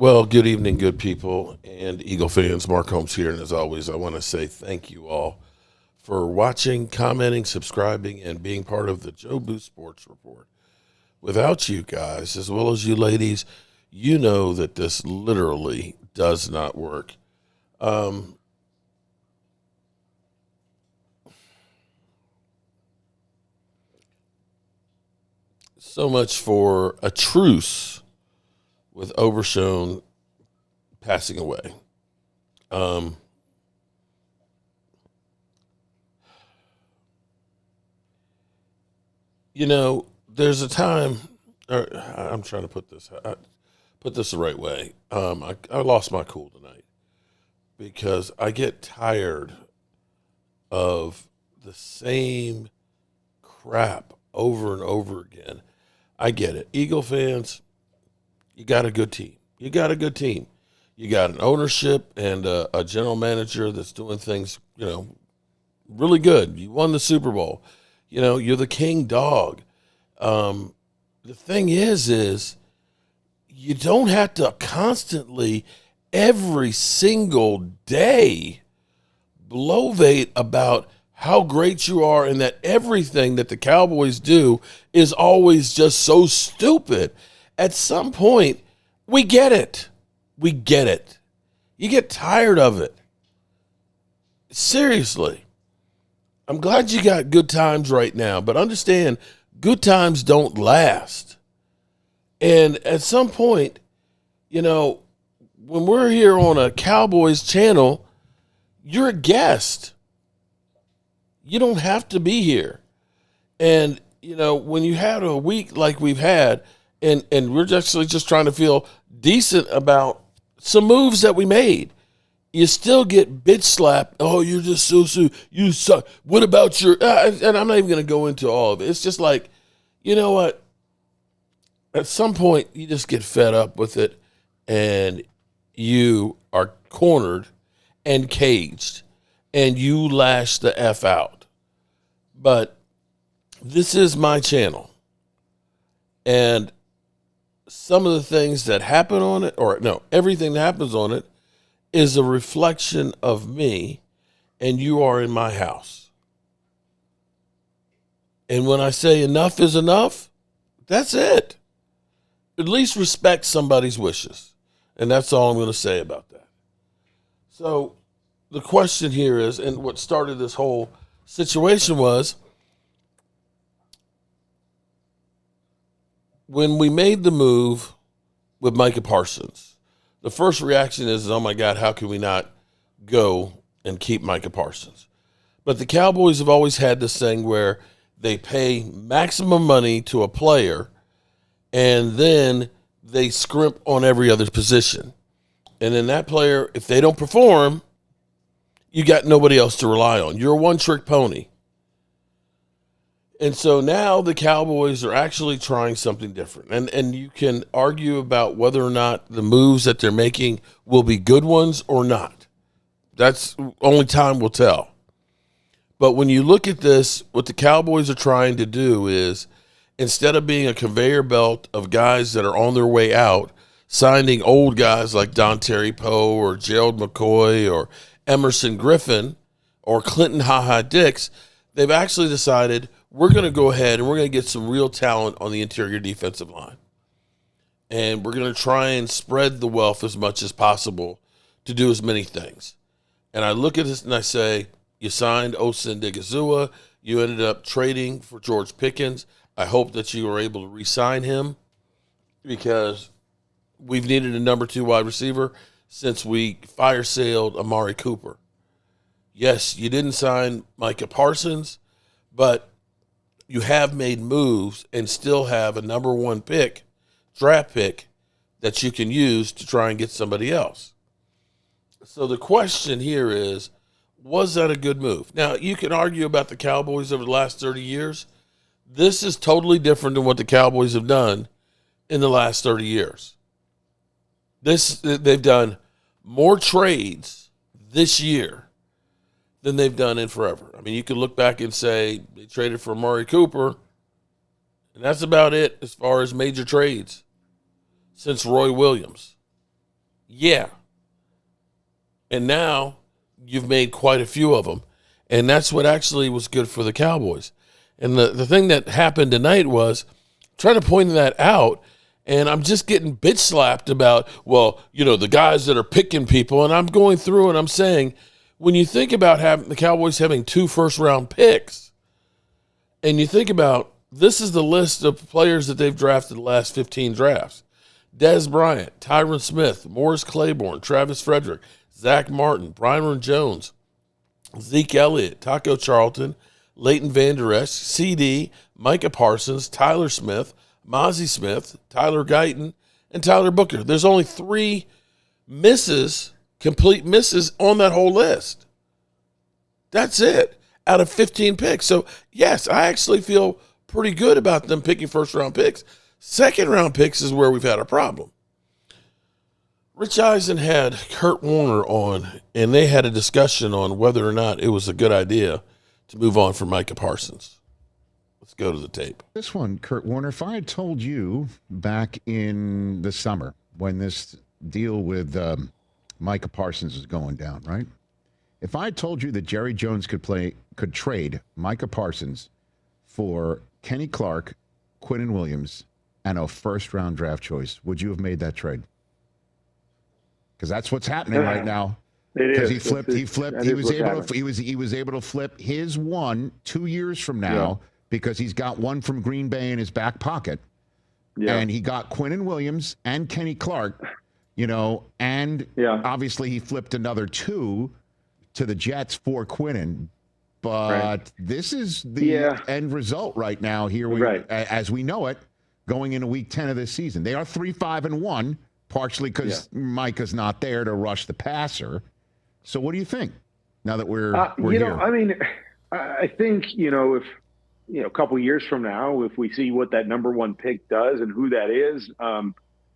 Well, good evening, good people and Eagle fans. Mark Holmes here. And as always, I want to say thank you all for watching, commenting, subscribing, and being part of the Joe Boo Sports Report. Without you guys, as well as you ladies, you know that this literally does not work. So much for a truce with Overshone passing away. There's a time. I'm trying to put this the right way. I lost my cool tonight because I get tired of the same crap over and over again. I get it. Eagle fans, you got a good team. You got an ownership and a general manager that's doing things, really good. You won the Super Bowl. You're the king dog. The thing is you don't have to constantly, every single day, blovate about how great you are and that everything that the Cowboys do is always just so stupid. At some point, we get it. You get tired of it. Seriously. I'm glad you got good times right now, but understand, good times don't last. And at some point, when we're here on a Cowboys channel, you're a guest. You don't have to be here. And, when you had a week like we've had, and we're actually just trying to feel decent about some moves that we made, you still get bitch slapped. Oh, you're just so you suck. What about your? And I'm not even going to go into all of it. It's just like, you know what? At some point, you just get fed up with it, and you are cornered and caged, and you lash the F out. But this is my channel, and some of the things that happen on it, everything that happens on it, is a reflection of me, and you are in my house. And when I say enough is enough, that's it. At least respect somebody's wishes. And that's all I'm going to say about that. So the question here is, and what started this whole situation was, when we made the move with Micah Parsons, the first reaction is, oh my God, how can we not go and keep Micah Parsons? But the Cowboys have always had this thing where they pay maximum money to a player and then they scrimp on every other position. And then that player, if they don't perform, you got nobody else to rely on. You're a one-trick pony. And so now the Cowboys are actually trying something different. And you can argue about whether or not the moves that they're making will be good ones or not. That's only time will tell. But when you look at this, what the Cowboys are trying to do is, instead of being a conveyor belt of guys that are on their way out, signing old guys like Dontari Poe or Gerald McCoy or Emerson Griffin or Clinton Ha Dix, they've actually decided, we're going to go ahead and we're going to get some real talent on the interior defensive line. And we're going to try and spread the wealth as much as possible to do as many things. And I look at this and I say, you signed Osin Digizua. You ended up trading for George Pickens. I hope that you were able to re-sign him because we've needed a number 2 wide receiver since we fire-sailed Amari Cooper. Yes, you didn't sign Micah Parsons, but you have made moves and still have a number 1 draft pick, that you can use to try and get somebody else. So the question here is, was that a good move? Now, you can argue about the Cowboys over the last 30 years. This is totally different than what the Cowboys have done in the last 30 years. They've done more trades this year than they've done in forever. I mean, you can look back and say they traded for Amari Cooper, and that's about it as far as major trades since Roy Williams. Yeah. And now you've made quite a few of them. And that's what actually was good for the Cowboys. And the thing that happened tonight was trying to point that out. And I'm just getting bitch slapped about, well, the guys that are picking people. And I'm going through and I'm saying, when you think about having the Cowboys having 2 first-round picks, and you think about this is the list of players that they've drafted the last 15 drafts. Des Bryant, Tyron Smith, Morris Claiborne, Travis Frederick, Zach Martin, Byron Jones, Zeke Elliott, Taco Charlton, Leighton Vander Esch, CD, Micah Parsons, Tyler Smith, Mozzie Smith, Tyler Guyton, and Tyler Booker. There's only 3 complete misses on that whole list. That's it out of 15 picks. So, yes, I actually feel pretty good about them picking first-round picks. Second-round picks is where we've had a problem. Rich Eisen had Kurt Warner on, and they had a discussion on whether or not it was a good idea to move on from Micah Parsons. Let's go to the tape. This one, Kurt Warner, if I had told you back in the summer when this deal with Micah Parsons was going down, right? If I had told you that Jerry Jones could trade Micah Parsons for Kenny Clark, Quinnen Williams, and a first-round draft choice, would you have made that trade? Because that's what's happening right now. Because he was able to flip his one 2 years from now because he's got one from Green Bay in his back pocket, and he got Quinnen Williams and Kenny Clark, and obviously he flipped another 2 to the Jets for Quinnen. But this is the end result right now. As we know it, going into Week 10 of this season, they are 3-5-1. Partially because Micah's not there to rush the passer. So what do you think now that we're here? I mean, I think, if, a couple of years from now, if we see what that number 1 pick does and who that is,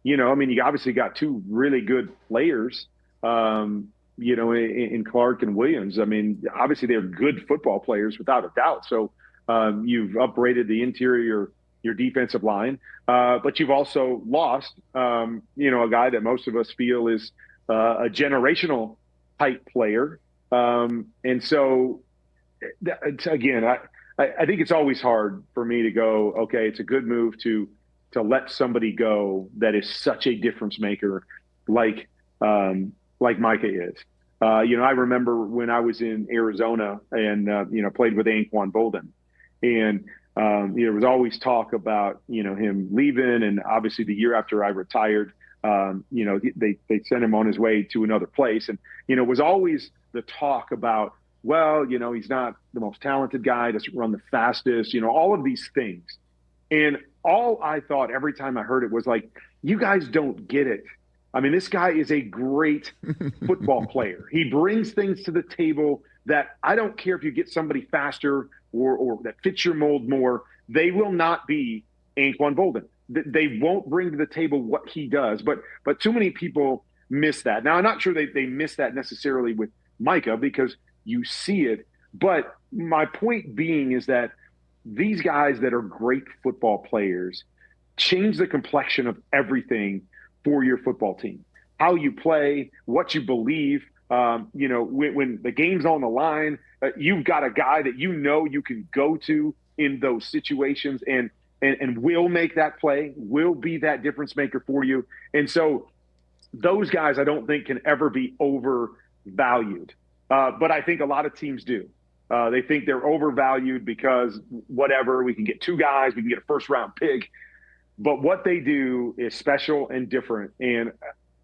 you obviously got 2 really good players, in Clark and Williams. I mean, obviously they're good football players without a doubt. So you've upgraded the interior, your defensive line, but you've also lost, a guy that most of us feel is a generational type player. And so, again, I think it's always hard for me to go, okay, it's a good move to let somebody go that is such a difference maker, like Micah is. I remember when I was in Arizona and played with Anquan Bolden, and there was always talk about, him leaving. And obviously the year after I retired, they sent him on his way to another place. And, it was always the talk about, well, he's not the most talented guy, doesn't run the fastest, all of these things. And all I thought every time I heard it was like, you guys don't get it. I mean, this guy is a great football player. He brings things to the table that I don't care if you get somebody faster or that fits your mold more, they will not be Anquan Bolden. They won't bring to the table what he does. But too many people miss that. Now, I'm not sure they miss that necessarily with Micah because you see it. But my point being is that these guys that are great football players change the complexion of everything for your football team. How you play, what you believe. When the game's on the line, you've got a guy that you can go to in those situations and will make that play, will be that difference maker for you. And so those guys I don't think can ever be overvalued. But I think a lot of teams do. They think they're overvalued because whatever, we can get 2 guys, we can get a first-round pick. But what they do is special and different. And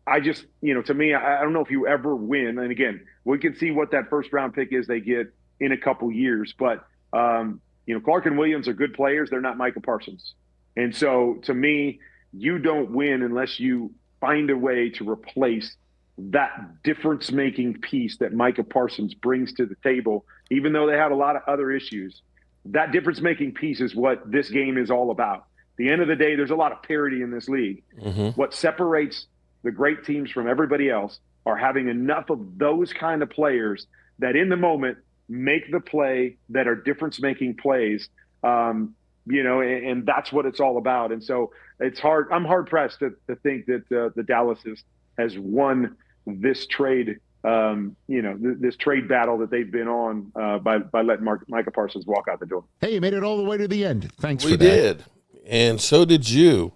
I just, to me, I don't know if you ever win. And again, we can see what that first round pick is they get in a couple years. But, Clark and Williams are good players. They're not Micah Parsons. And so to me, you don't win unless you find a way to replace that difference-making piece that Micah Parsons brings to the table, even though they have a lot of other issues. That difference-making piece is what this game is all about. At the end of the day, there's a lot of parity in this league. Mm-hmm. What separates the great teams from everybody else are having enough of those kind of players that in the moment make the play that are difference-making plays, and that's what it's all about. And so it's hard. I'm hard-pressed to think that the Dallas is has won this trade. This trade battle that they've been on by letting Micah Parsons walk out the door. Hey, you made it all the way to the end. Thanks for that. We did, and so did you.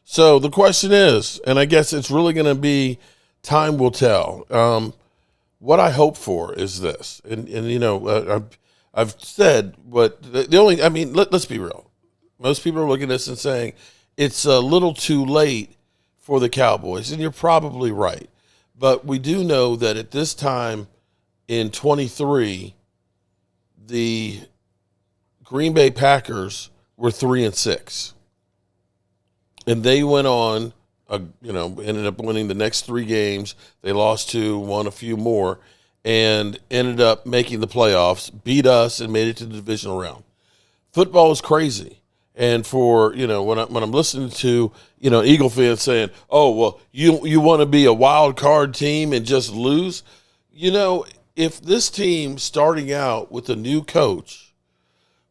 So the question is, and I guess it's really going to be time will tell. What I hope for is this, and I've said what the only. I mean, let's be real. Most people are looking at this and saying it's a little too late for the Cowboys, and you're probably right. But we do know that at this time in 23, the Green Bay Packers were 3-6, and they went on. Ended up winning the next 3 games. They lost 2, won a few more, and ended up making the playoffs, beat us, and made it to the divisional round. Football is crazy. And for, when I'm listening to, Eagle fans saying, oh, well, you want to be a wild card team and just lose? If this team starting out with a new coach,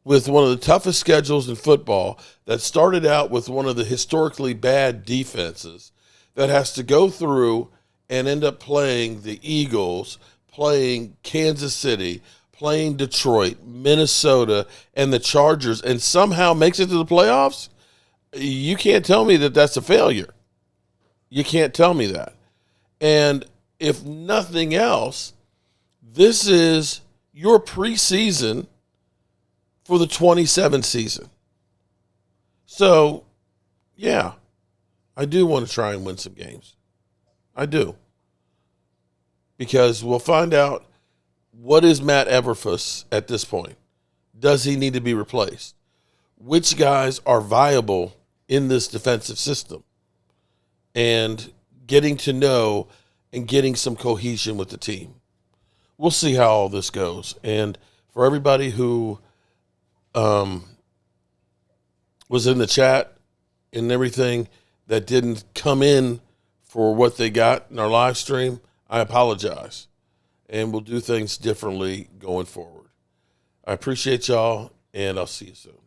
with one of the toughest schedules in football, that started out with one of the historically bad defenses, that has to go through and end up playing the Eagles, playing Kansas City, playing Detroit, Minnesota, and the Chargers, and somehow makes it to the playoffs, you can't tell me that that's a failure. You can't tell me that. And if nothing else, this is your preseason for the 27 season. So, yeah, I do want to try and win some games. I do. Because we'll find out, what is Matt Everfuss at this point? Does he need to be replaced? Which guys are viable in this defensive system? And getting to know and getting some cohesion with the team. We'll see how all this goes. And for everybody who was in the chat and everything that didn't come in for what they got in our live stream, I apologize. And we'll do things differently going forward. I appreciate y'all, and I'll see you soon.